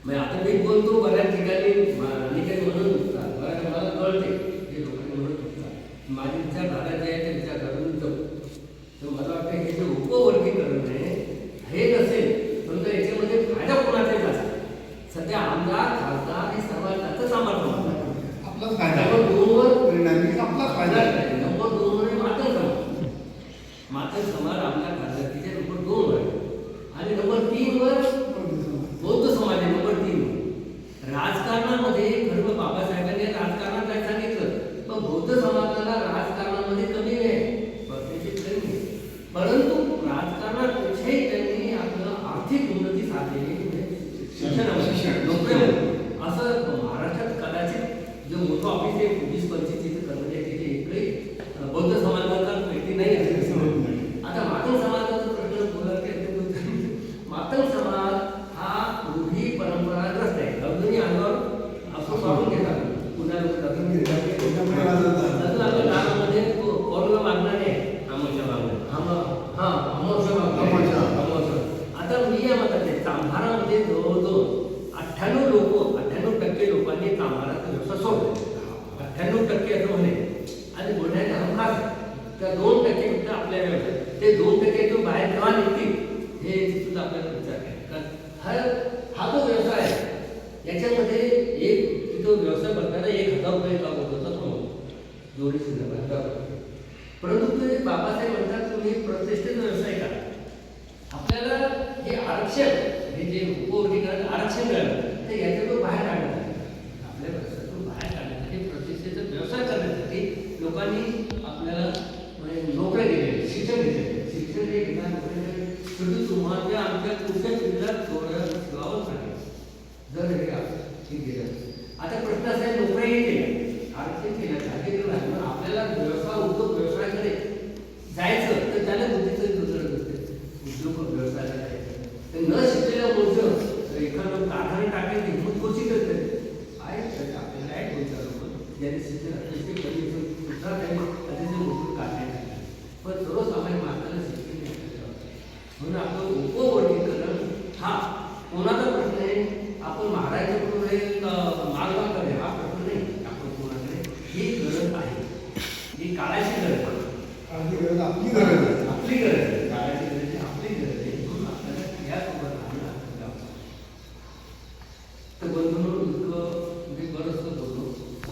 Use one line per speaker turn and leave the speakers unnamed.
मग आता मी बोलतो बऱ्याच ठिकाणी अनेकांनी म्हणून होतात, बऱ्याच मला कळते हे लोकांनी म्हणत होतात, माझी विचारधारा जे आहे ते विचारधारून जाऊ. तर मला वाटतं हे जे उपवर्गीकरण आहे हे नसेल, परंतु याच्यामध्ये फायदा कोणाचाही जास्त. सध्या आमदार खासदार हे समाजाचं सामर्थ्य
आपलाच फायदा,
नंबर 2 वर
परिणामी आपलाच फायदा.
नंबर 2 वर मातंग समाज. मातंग समाज आपल्या खासदारकीच्या नंबर 2 वर आणि नंबर 3 वर बौद्ध समाज आहे नंबर 3 वर. राजकारणामध्ये खरं बाबासाहेबांनी राजकारणात काय सांगितलं, पण बौद्ध समाजाला राजकारणामध्ये कमी नाही, बघण्याची गरज नाही. परंतु राजकारणापेक्षाही त्यांनी आपलं आर्थिक उन्नती साधलेली शिक्षण नोकऱ्यामध्ये. असं महाराष्ट्रात कदाचित जे मोठं ऑफिस आहे 20-25 तिथे कर्मचारी तिथे एकही बौद्ध समाजाचा व्यक्ती नाही असेल. आता मातंग समाजाचा प्रश्न बोलला की मातंग समाज हा रूढी परंपराग्रस्त आहे. अजूनही अंगावर असं काढून घेतात. पुन्हा आपल्या गावामध्ये पौर्णिमा मागणार आहे, अमावस्या मागणार, अमावस्या मागणार. आता मी या मतात आहे, चांभारामध्ये जवळजवळ 98% लोकांनी चांभाराचा व्यवसाय सोडला. 98% असं म्हणे. आणि बुलढाण्याचा हमखास त्या 2% फक्त आपल्या व्यवसाय, ते 2% तो बाहेर केव्हा निघतील हे सुद्धा आपल्याला विचार आहे. हा जो व्यवसाय आहे याच्यामध्ये एक तो व्यवसाय करताना 1000 रुपये काम होत होता जोडी सुद्धा. परंतु ते बाबासाहेब म्हणतात तुम्ही प्रतिष्ठित व्यवसाय करा. आपल्याला हे आरक्षण, हे जे उपवर्गीकरण आरक्षण मिळालं तर याच्यातून बाहेर काढण्यासाठी, आपल्या व्यवसायातून बाहेर काढण्यासाठी, प्रतिष्ठेचा व्यवसाय करण्यासाठी लोकांनी आपल्याला नोकऱ्या दिल्या, शिक्षण दिले. शिक्षण हे घेणार नोकरी शेवटी तुम्हाला आमच्या पुढच्या पिढीला ठेवावंच लागेल जर हे गेलं. आता प्रश्न असा आहे, नोकऱ्याही केल्या, आरक्षण केलं, जागेवर आहे, आपल्याला व्यवसाय उद्योग व्यवसायाकडे जायचं तर त्याला बुद्धीचं गरज असते. उद्योग व्यवसायाला जायचं तर न शिकलेल्या मोठं एखादं कारखाने टाकायची हिंमत क्वचित असते. आपल्याला आहे 2-4 लोक ज्यांनी शिक्षण अतिशय कमी सुद्धा त्यांनी अतिशय मोठं कारखाने टाकले, पण सर्वसामान्य माणसाला शिक्षण नाही. म्हणून आपलं उपवर्गीकरण हा कोणाचा प्रश्न आहे. आपण महाराष्ट्र